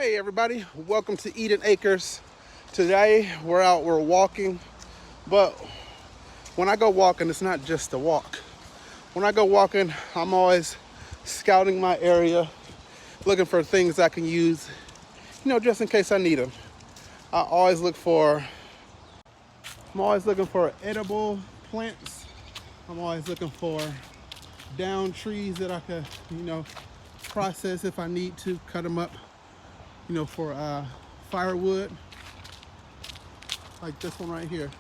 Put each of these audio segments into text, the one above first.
Hey everybody, welcome to Eden Acres. Today we're walking, but when I go walking, it's not just a walk. When I go walking, I'm always scouting my area, looking for things I can use, just in case I need them. I'm always looking for edible plants. I'm always looking for down trees that I could, process if I need to, cut them up, for firewood, like this one right here.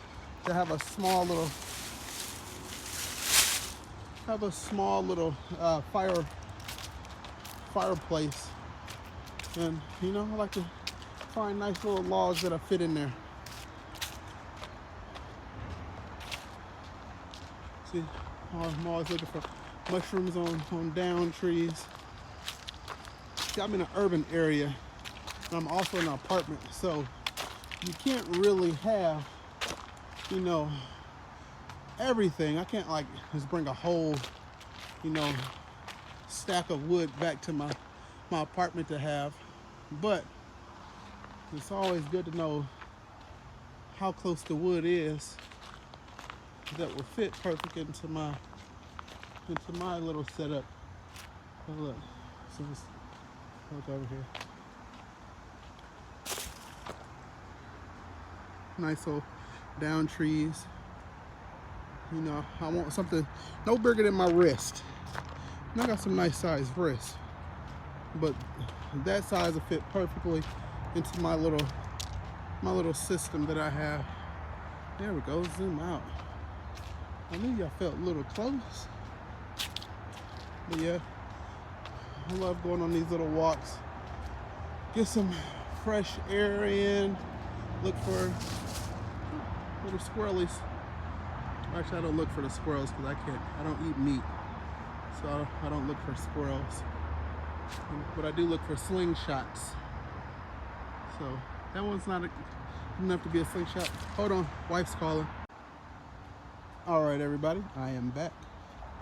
To have a small little fireplace, and I like to find nice little logs that'll fit in there. See, I'm always looking for mushrooms on down trees. See, I'm in an urban area, and I'm also in an apartment, so you can't really have, everything. I can't just bring a whole, stack of wood back to my apartment to have, but it's always good to know how close the wood is that will fit perfect into my little setup. Oh, look, so just look over here. Nice little down trees. I want something no bigger than my wrist. And I got some nice sized wrists, but that size will fit perfectly into my little system that I have. There we go. Zoom out. I knew y'all felt a little close, but yeah, I love going on these little walks. Get some fresh air in. Look for little squirrelies. Actually, I don't look for the squirrels because I don't eat meat, so I don't look for squirrels. But I do look for slingshots. So that one's not enough to be a slingshot. Hold on, wife's calling. All right, everybody, I am back.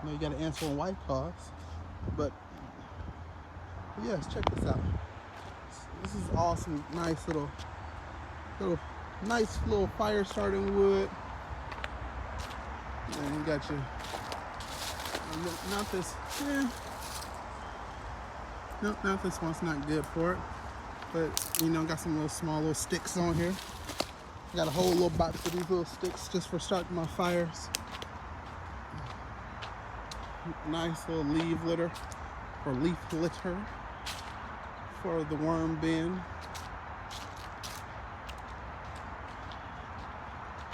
I know you got to answer when wife calls, but yes, check this out. This is awesome, nice little fire starting wood. And you got your, not this one's not good for it, but got some small little sticks on here. I got a whole little box of these little sticks just for starting my fires. Nice little leaf litter for the worm bin.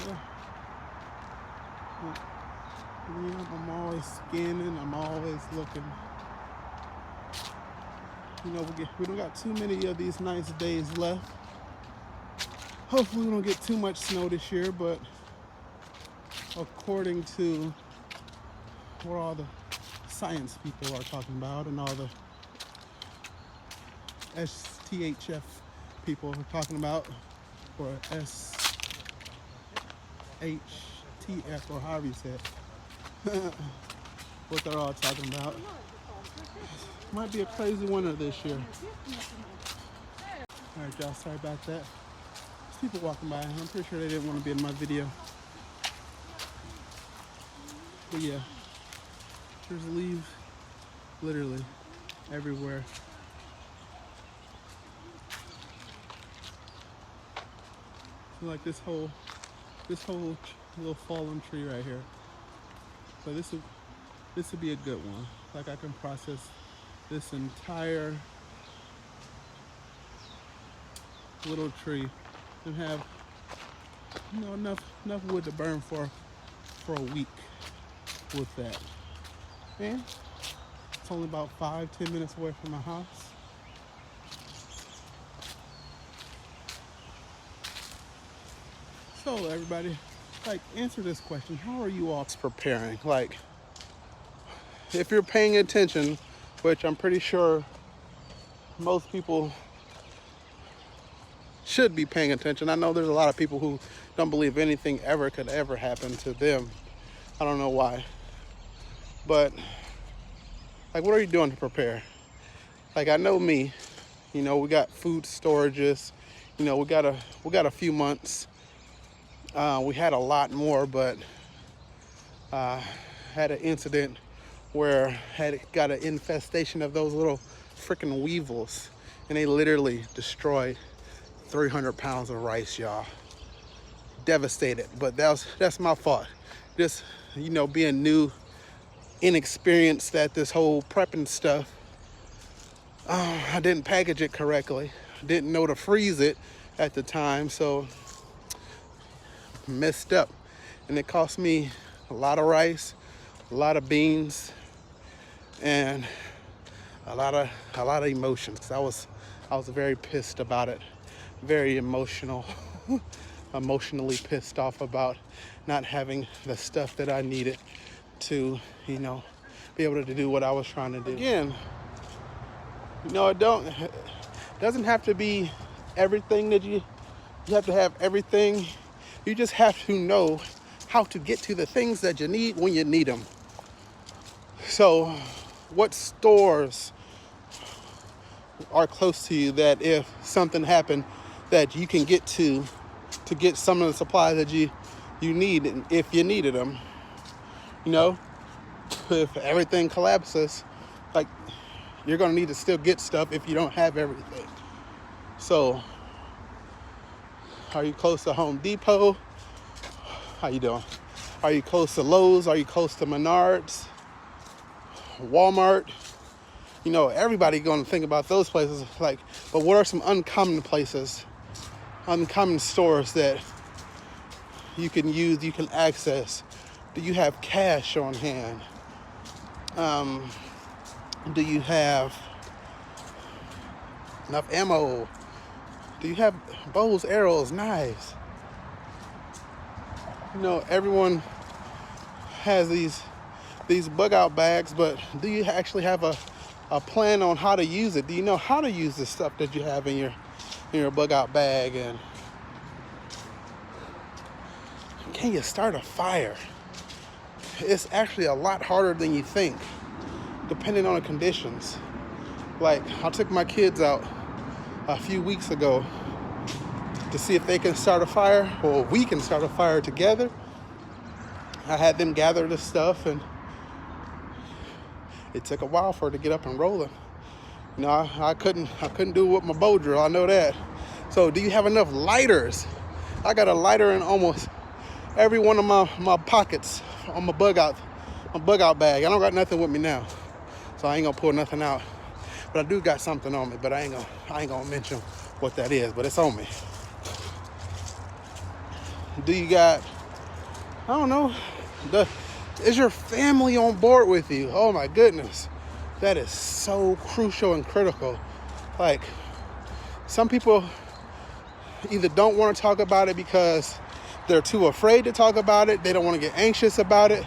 Yeah. I'm always scanning. I'm always looking. We don't got too many of these nice days left. Hopefully we don't get too much snow this year, but according to what all the science people are talking about and all the STHF people are talking about, or SHTF, or however you say it, what they're all talking about. Might be a crazy winter this year. All right, y'all, sorry about that. There's people walking by. I'm pretty sure they didn't want to be in my video. But yeah, there's leaves literally everywhere. So like this whole little fallen tree right here. So this would be a good one. Like I can process this entire little tree and have enough wood to burn for a week with that. And it's only about 5-10 minutes away from my house. So everybody, answer this question. How are you all preparing? If you're paying attention, which I'm pretty sure most people should be paying attention. I know there's a lot of people who don't believe anything could ever happen to them. I don't know why. But what are you doing to prepare? I know me, You know, we got food storages. You know, we got a few months. We had a lot more, but had an incident where had got an infestation of those little freaking weevils, and they literally destroyed 300 pounds of rice, y'all. Devastated, but that's my fault. Just, you know, being new, inexperienced at this whole prepping stuff. I didn't package it correctly. Didn't know to freeze it at the time, so messed up, and it cost me a lot of rice, a lot of beans, and a lot of emotions. I was very pissed about it, very emotional, emotionally pissed off about not having the stuff that I needed to, you know, be able to do what I was trying to do. Again, you know, it doesn't have to be everything that you have to have everything. You just have to know how to get to the things that you need when you need them. So, what stores are close to you that if something happened that you can get to get some of the supplies that you need if you needed them? You know, if everything collapses, like, you're gonna need to still get stuff if you don't have everything. So, are you close to Home Depot? How you doing? Are you close to Lowe's? Are you close to Menards? Walmart? You know, everybody gonna think about those places. Like, but what are some uncommon places, uncommon stores that you can use, you can access? Do you have cash on hand? Do you have enough ammo? Do you have bows, arrows, knives? You know, everyone has these bug out bags, but do you actually have a plan on how to use it? Do you know how to use the stuff that you have in your bug out bag? And can you start a fire? It's actually a lot harder than you think, depending on the conditions. Like, I took my kids out a few weeks ago to see if they can start a fire, or we can start a fire together. I had them gather the stuff, and it took a while for it to get up and rolling. You know, I couldn't do it with my bow drill, I know that. So, do you have enough lighters? I got a lighter in almost every one of my pockets on my bug out bag. I don't got nothing with me now, so I ain't gonna pull nothing out. But I do got something on me, but I ain't gonna mention what that is, but it's on me. Do you got, I don't know, is your family on board with you? Oh my goodness. That is so crucial and critical. Like, some people either don't want to talk about it because they're too afraid to talk about it. They don't want to get anxious about it.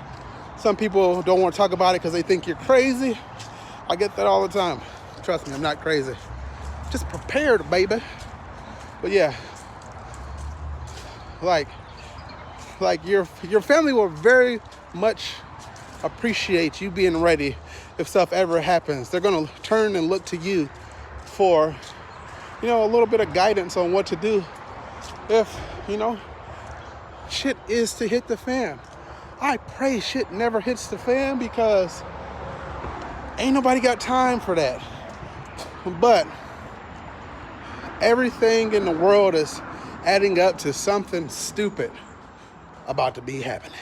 Some people don't want to talk about it because they think you're crazy. I get that all the time. Trust me, I'm not crazy. Just prepared, baby. But yeah, like your family will very much appreciate you being ready if stuff ever happens. They're gonna turn and look to you for, you know, a little bit of guidance on what to do if, you know, shit is to hit the fan. I pray shit never hits the fan, because ain't nobody got time for that. But everything in the world is adding up to something stupid about to be happening.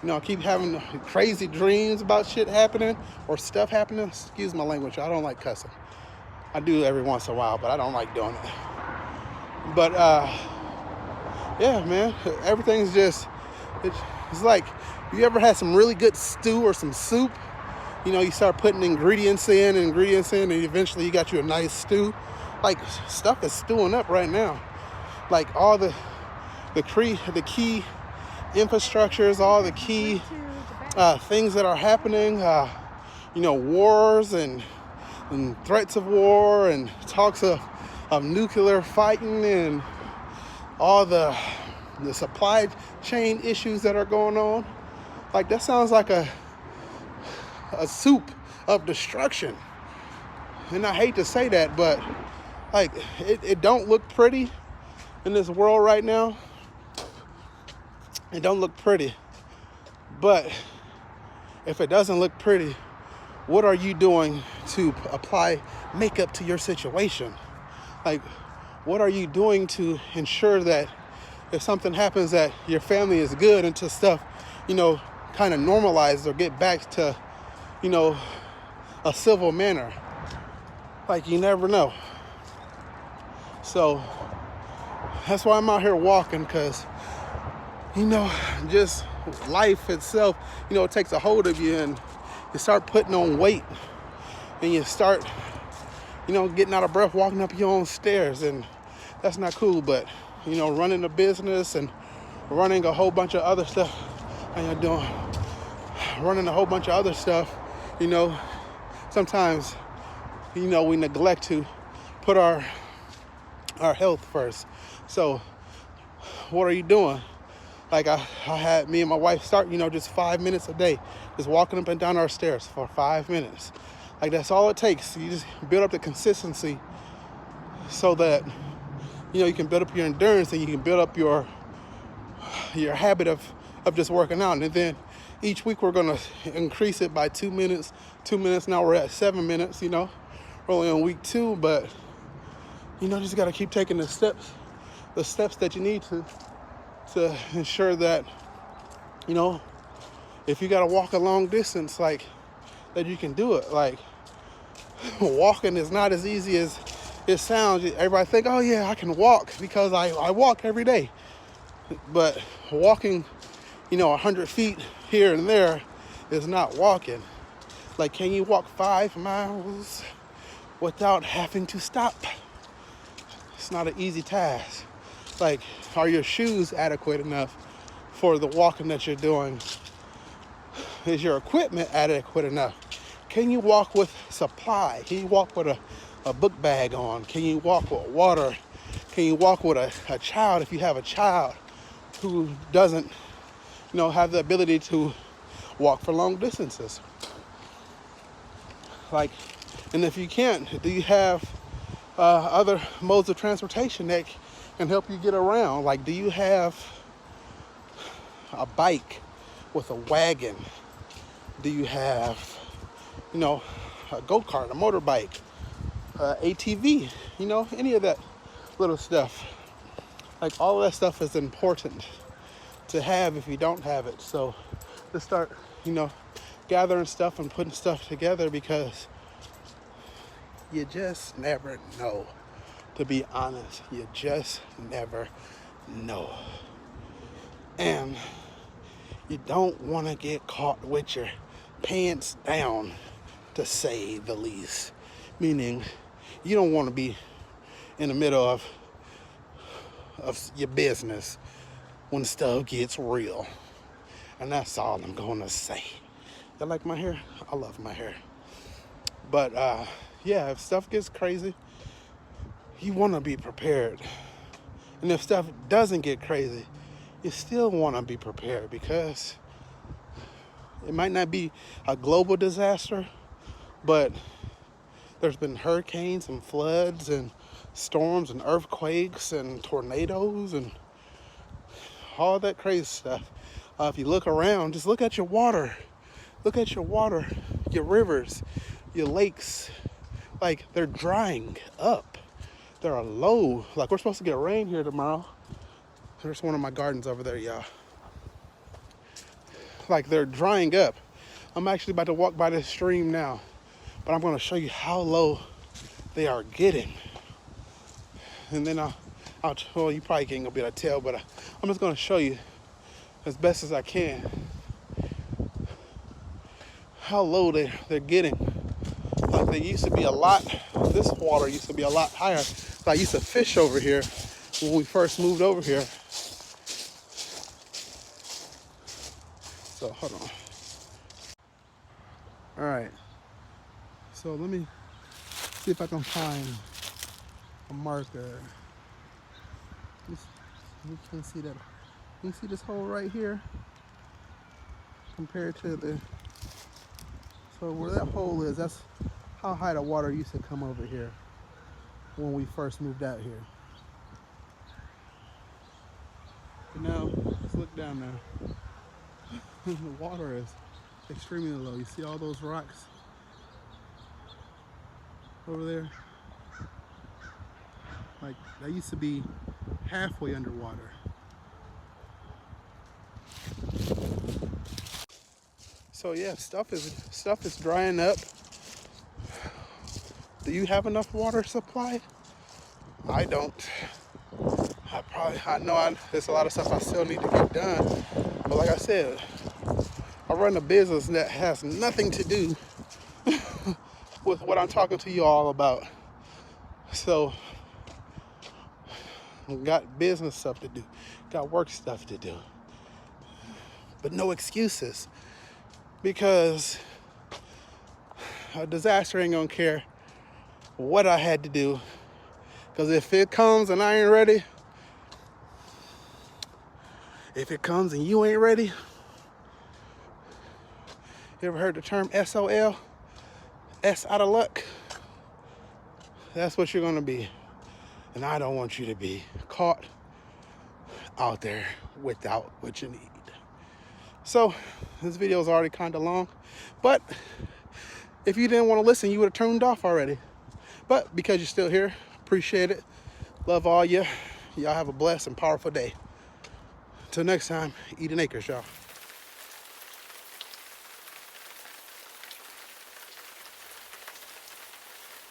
You know, I keep having crazy dreams about shit happening or stuff happening. Excuse my language, I don't like cussing. I do every once in a while, but I don't like doing it. But yeah, man, everything's just, it's like, you ever had some really good stew or some soup? You know, you start putting ingredients in, and eventually you got you a nice stew. Like, stuff is stewing up right now. Like, all the key infrastructures, all the key things that are happening, you know, wars and threats of war and talks of nuclear fighting, and all the supply chain issues that are going on. Like, that sounds like a soup of destruction. And I hate to say that, but like it don't look pretty in this world right now. It don't look pretty. But if it doesn't look pretty, what are you doing to apply makeup to your situation? Like, what are you doing to ensure that if something happens that your family is good until stuff, kind of normalizes or get back to, a civil manner? Like, you never know. So that's why I'm out here walking, because, just life itself, it takes a hold of you, and you start putting on weight, and you start, getting out of breath, walking up your own stairs, and that's not cool. But, running a business and running a whole bunch of other stuff, how you doing? Running a whole bunch of other stuff, sometimes, we neglect to put our health first. So what are you doing? Like I had me and my wife start, just 5 minutes a day, just walking up and down our stairs for 5 minutes. Like, that's all it takes. You just build up the consistency so that, you can build up your endurance, and you can build up your habit of just working out. And then each week we're going to increase it by 2 minutes. 2 minutes, now we're at 7 minutes, we're only on week 2, but, just got to keep taking the steps that you need to ensure that, if you got to walk a long distance, like, that you can do it. Like, walking is not as easy as it sounds. Everybody think, oh yeah, I can walk because I walk every day. But walking, 100 feet here and there is not walking. Like, can you walk 5 miles without having to stop? It's not an easy task. Like, are your shoes adequate enough for the walking that you're doing? Is your equipment adequate enough? Can you walk with supply? Can you walk with a book bag on? Can you walk with water? Can you walk with a child if you have a child who doesn't, have the ability to walk for long distances? Like, and if you can't, do you have other modes of transportation that can help you get around? Like, do you have a bike with a wagon? Do you have, a go-kart, a motorbike, ATV, any of that little stuff? Like, all of that stuff is important to have if you don't have it. So let's start, gathering stuff and putting stuff together, because you just never know. To be honest, you just never know. And you don't want to get caught with your pants down, to say the least. Meaning, you don't want to be in the middle of your business when stuff gets real. And that's all I'm going to say. You like my hair? I love my hair. But, yeah, if stuff gets crazy, you want to be prepared. And if stuff doesn't get crazy, you still want to be prepared, because it might not be a global disaster, but there's been hurricanes and floods and storms and earthquakes and tornadoes and all that crazy stuff. If you look around, just look at your water. Look at your water, your rivers, your lakes. Like, they're drying up. They're low. Like, we're supposed to get rain here tomorrow. There's one of my gardens over there, y'all. Like, they're drying up. I'm actually about to walk by this stream now, but I'm going to show you how low they are getting. And then well, you probably ain't going to be able to tell, but I'm just going to show you as best as I can how low they're getting. Like, they used to be a lot, this water used to be a lot higher. So I used to fish over here when we first moved over here. So, hold on. All right. So let me see if I can find a marker. You can see that. You see this hole right here compared to so where that hole is, that's how high the water used to come over here when we first moved out here. But now, let's look down now. The water is extremely low. You see all those rocks over there? Like, that used to be halfway underwater. So yeah, stuff is drying up. Do you have enough water supply? I don't. I know there's a lot of stuff I still need to get done. But like I said, I run a business that has nothing to do with what I'm talking to you all about. So, got business stuff to do, got work stuff to do. But no excuses, because a disaster ain't gonna care what I had to do. Because if it comes and I ain't ready, if it comes and you ain't ready, you ever heard the term SOL? S out of luck? That's what you're gonna be. And I don't want you to be caught out there without what you need. So this video is already kind of long, but if you didn't want to listen, you would have turned off already. But because you're still here, appreciate it. Love all you. Y'all have a blessed and powerful day. Until next time, eat an acres, y'all.